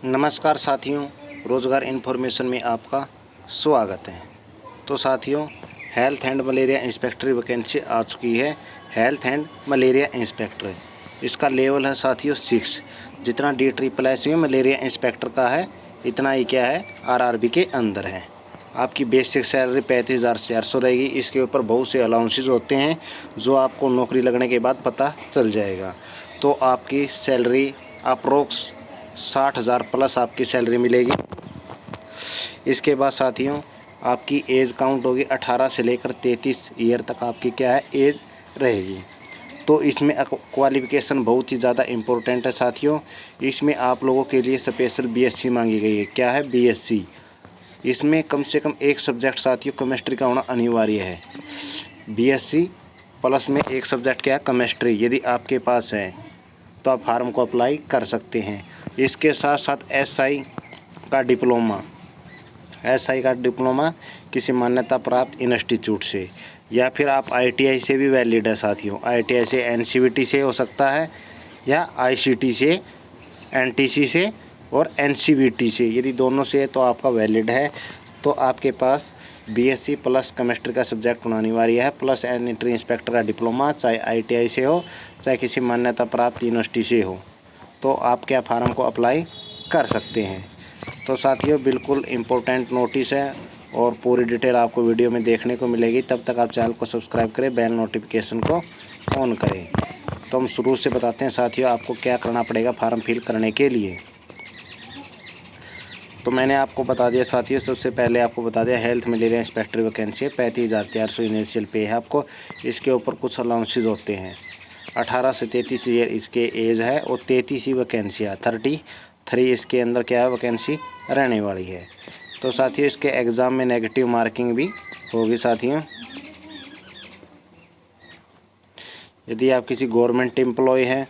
नमस्कार साथियों, रोज़गार इन्फॉर्मेशन में आपका स्वागत है। तो साथियों, health and malaria inspector vacancy आ चुकी है। हेल्थ एंड मलेरिया इंस्पेक्टर, इसका लेवल है साथियों 6। जितना DSSS में मलेरिया इंस्पेक्टर का है, इतना ही क्या है RRB के अंदर है। आपकी बेसिक सैलरी 35,400 रहेगी। इसके ऊपर बहुत से अलाउंसेस होते हैं जो आपको नौकरी लगने के बाद पता चल जाएगा। तो आपकी सैलरी अप्रोक्स 60,000 प्लस आपकी सैलरी मिलेगी। इसके बाद साथियों, आपकी एज काउंट होगी 18 से लेकर 33 ईयर तक आपकी क्या है एज रहेगी। तो इसमें क्वालिफ़िकेशन बहुत ही ज़्यादा इम्पोर्टेंट है साथियों। इसमें आप लोगों के लिए स्पेशल BSc मांगी गई है। क्या है BSc। इसमें कम से कम एक सब्जेक्ट साथियों केमिस्ट्री का होना अनिवार्य है। BSc प्लस में एक सब्जेक्ट क्या है केमिस्ट्री। यदि आपके पास है तो आप फार्म को अप्लाई कर सकते हैं। इसके साथ साथ SI का डिप्लोमा किसी मान्यता प्राप्त इंस्टीट्यूट से, या फिर आप ITI से भी वैलिड है साथियों। ITI से NCVT से हो सकता है, या ICT से, NTC से और NCVT से। यदि दोनों से है तो आपका वैलिड है। तो आपके पास BSc प्लस केमिस्ट्री का सब्जेक्ट होना अनिवार्य है, प्लस सैनिटरी इंस्पेक्टर का डिप्लोमा, चाहे ITI से हो चाहे किसी मान्यता प्राप्त यूनिवर्सिटी से हो, तो आप क्या फार्म को अप्लाई कर सकते हैं। तो साथियों, बिल्कुल इम्पोर्टेंट नोटिस है और पूरी डिटेल आपको वीडियो में देखने को मिलेगी। तब तक आप चैनल को सब्सक्राइब करें, बेल नोटिफिकेशन को ऑन करें। तो हम शुरू से बताते हैं साथियों आपको क्या करना पड़ेगा फार्म फिल करने के लिए। तो मैंने आपको बता दिया साथियों, सबसे पहले आपको बता दिया हेल्थ मलेरिया इंस्पेक्टर वैकेंसी है। 35,400 इनिशियल पे है आपको। इसके ऊपर कुछ अलाउंसेस होते हैं। 18 से 33 ईयर इसके एज है और 33 ही वैकेंसी है। 33 इसके अंदर क्या है वैकेंसी रहने वाली है। तो साथियों, इसके एग्ज़ाम में नेगेटिव मार्किंग भी होगी साथियों। यदि आप किसी गवर्नमेंट एम्प्लॉय हैं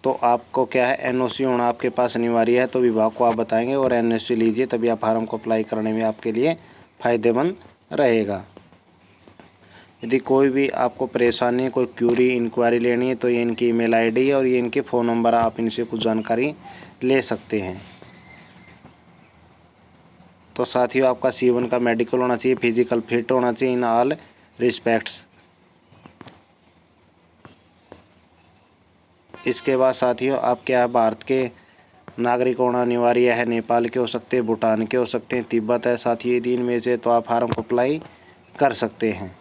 तो आपको क्या है NOC होना आपके पास अनिवार्य है। तो विभाग को आप बताएंगे और NOC लीजिए, तभी आप फार्म को अप्लाई करने में आपके लिए फ़ायदेमंद रहेगा। यदि कोई भी आपको परेशानी, कोई क्यूरी, इंक्वायरी लेनी है तो ये इनकी email ID है और ये इनके फ़ोन नंबर, आप इनसे कुछ जानकारी ले सकते हैं। तो साथियों, आपका C1 का मेडिकल होना चाहिए, फिजिकल फिट होना चाहिए इन ऑल रिस्पेक्ट्स। इसके बाद साथियों, आप क्या भारत के नागरिक होना अनिवार्य है। नेपाल के हो सकते हैं, भूटान के हो सकते हैं, तिब्बत है साथियों, ये 3 में से तो आप फार्म को अप्लाई कर सकते हैं।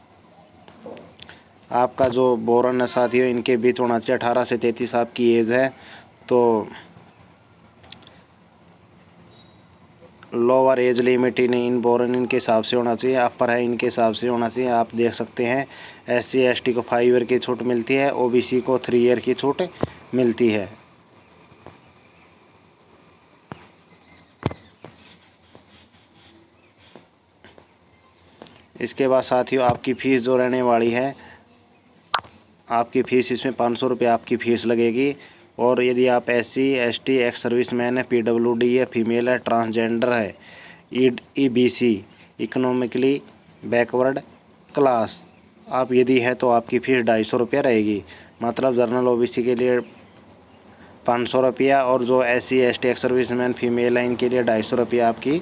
आपका जो बोरन है साथियों, इनके बीच होना चाहिए। 18 से 33 आपकी एज है। तो लोअर एज लिमिट ही नहीं, इन बोरन इनके हिसाब से होना चाहिए, अपर है इनके हिसाब से होना चाहिए। आप देख सकते हैं SC ST को 5 ईयर की छूट मिलती है, OBC को 3 ईयर की छूट मिलती है। इसके बाद साथियों, आपकी फ़ीस जो रहने वाली है, आपकी फ़ीस इसमें 500 रुपये आपकी फ़ीस लगेगी। और यदि आप SC ST एक्स सर्विसमैन है, PWD है, फीमेल है, ट्रांसजेंडर है, EBC इकोनॉमिकली बैकवर्ड क्लास आप यदि है तो आपकी फ़ीस 250 रुपया रहेगी। मतलब जनरल OBC के लिए 500 रुपया और जो SC ST ex serviceman female है इनके लिए 250 रुपया आपकी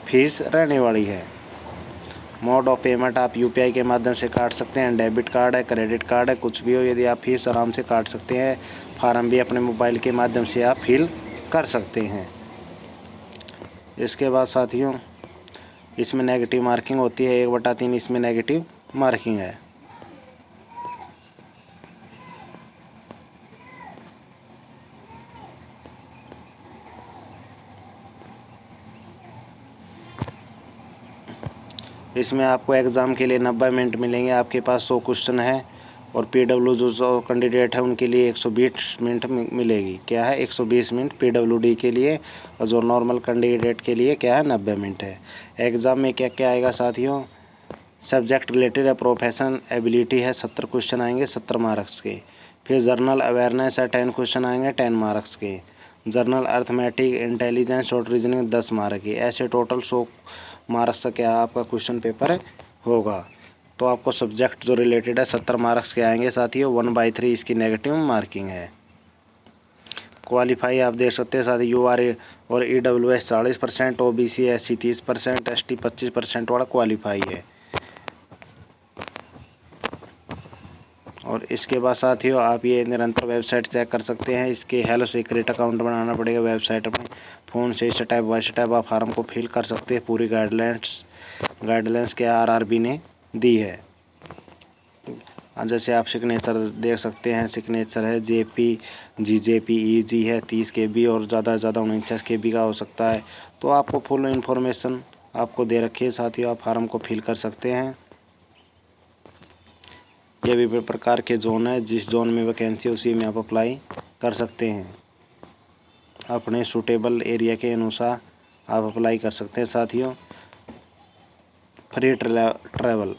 फ़ीस रहने वाली है। मोड ऑफ पेमेंट आप UPI के माध्यम से काट सकते हैं। डेबिट कार्ड है, क्रेडिट कार्ड है, कुछ भी हो, यदि आप फीस आराम से काट सकते हैं। फार्म भी अपने मोबाइल के माध्यम से आप फिल कर सकते हैं। इसके बाद साथियों, इसमें नेगेटिव मार्किंग होती है 1/3 इसमें नेगेटिव मार्किंग है। इसमें आपको एग्ज़ाम के लिए 90 मिनट मिलेंगे। आपके पास 100 क्वेश्चन है और PW जो कैंडिडेट है उनके लिए 120 मिनट मिलेगी। क्या है 120 मिनट PWD के लिए, और जो नॉर्मल कैंडिडेट के लिए क्या है 90 मिनट है। एग्ज़ाम में क्या क्या आएगा साथियों, सब्जेक्ट रिलेटेड है, प्रोफेशन एबिलिटी है, 70 क्वेश्चन आएंगे 70 मार्क्स के। फिर जर्नल अवेयरनेस है, 10 क्वेश्चन आएंगे 10 मार्क्स के। Journal arithmetic, intelligence, short reasoning 10 mark की। ऐसे टोटल 100 मार्क्स का क्या आपका क्वेश्चन पेपर होगा। तो आपको सब्जेक्ट जो रिलेटेड है 70 मार्क्स के आएंगे साथियों। 1/3 इसकी नेगेटिव मार्किंग है। क्वालिफाई आप देख सकते हैं। साथ ही UR और EWS 40%, OBC SC 30%, ST 25% वाला क्वालिफाई है। और इसके बाद साथियों आप ये निरंतर वेबसाइट चेक कर सकते हैं। इसके हेलो सीक्रेट अकाउंट बनाना पड़ेगा वेबसाइट अपने फ़ोन से। स्टेप बाय स्टेप आप फार्म को फिल कर सकते हैं। पूरी गाइडलाइंस के RRB ने दी है। जैसे आप सिग्नेचर देख सकते हैं, सिग्नेचर है JP GJPEG है 30 KB और ज़्यादा से ज़्यादा 49 KB का हो सकता है। तो आपको फुल इन्फॉर्मेशन आपको दे रखी है। साथियों आप फार्म को फिल कर सकते हैं। ये विभिन्न प्रकार के जोन है, जिस जोन में वैकेंसी उसी में आप अप्लाई कर सकते हैं। अपने सूटेबल एरिया के अनुसार आप अप्लाई कर सकते हैं। साथियों फ्री ट्रैवल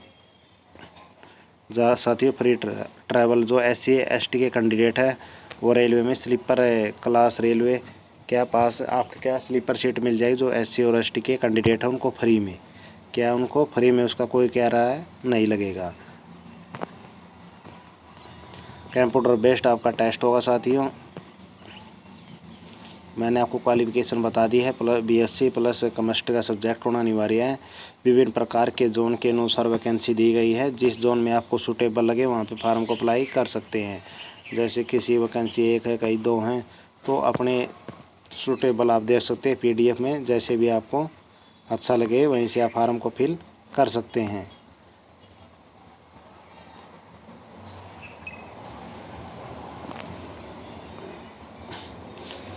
फ्री ट्रैवल जो SC ST के कैंडिडेट है वो रेलवे में स्लीपर क्लास रेलवे क्या पास आपके क्या स्लीपर सीट मिल जाएगी। जो SC और ST के कैंडिडेट है उनको फ्री में, क्या उनको फ्री में उसका कोई कह रहा है नहीं लगेगा। कंप्यूटर बेस्ड आपका टेस्ट होगा। साथियों मैंने आपको क्वालिफिकेशन बता दी है। BSc प्लस केमिस्ट्री का सब्जेक्ट होना अनिवार्य है। विभिन्न प्रकार के जोन के अनुसार वैकेंसी दी गई है। जिस जोन में आपको सूटेबल लगे वहाँ पे फार्म को अप्लाई कर सकते हैं। जैसे किसी वैकेंसी एक है, कई दो हैं, तो अपने सूटेबल आप देख सकते हैं PDF में। जैसे भी आपको अच्छा लगे वहीं से आप फार्म को फिल कर सकते हैं।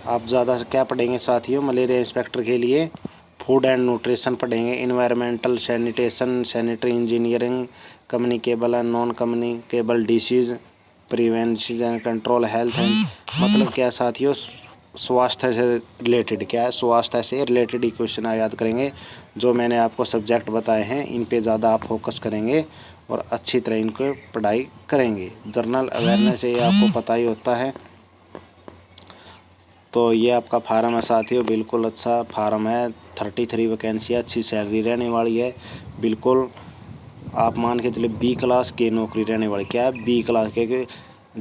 आप ज़्यादा से क्या पढ़ेंगे साथियों, मलेरिया इंस्पेक्टर के लिए फूड एंड न्यूट्रिशन पढ़ेंगे, environmental sanitation, sanitary engineering, communicable and non communicable disease prevention and control, health and मतलब क्या साथियों स्वास्थ्य से रिलेटेड क्या है, स्वास्थ्य से रिलेटेड ही क्वेश्चन आप याद करेंगे। जो मैंने आपको सब्जेक्ट बताए हैं इन पे ज़्यादा आप फोकस करेंगे और अच्छी तरह इनको पढ़ाई करेंगे। जनरल अवेयरनेस ये आपको पता ही होता है। तो ये आपका फार्म है साथियों, बिल्कुल अच्छा फार्म है। 33 वैकेंसी, अच्छी सैलरी रहने वाली है। बिल्कुल आप मान के चलिए B क्लास की नौकरी रहने वाली। क्या है B क्लास, क्योंकि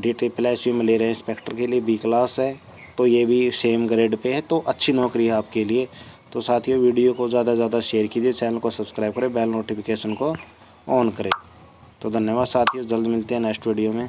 DTPSU मलेरिया इंस्पेक्टर के लिए B क्लास है, तो ये भी सेम ग्रेड पे है, तो अच्छी नौकरी है आपके लिए। तो साथियों वीडियो को ज़्यादा से ज़्यादा शेयर कीजिए, चैनल को सब्सक्राइब करें, बेल नोटिफिकेशन को ऑन करें। तो धन्यवाद साथियों, जल्द मिलते हैं नेक्स्ट वीडियो में।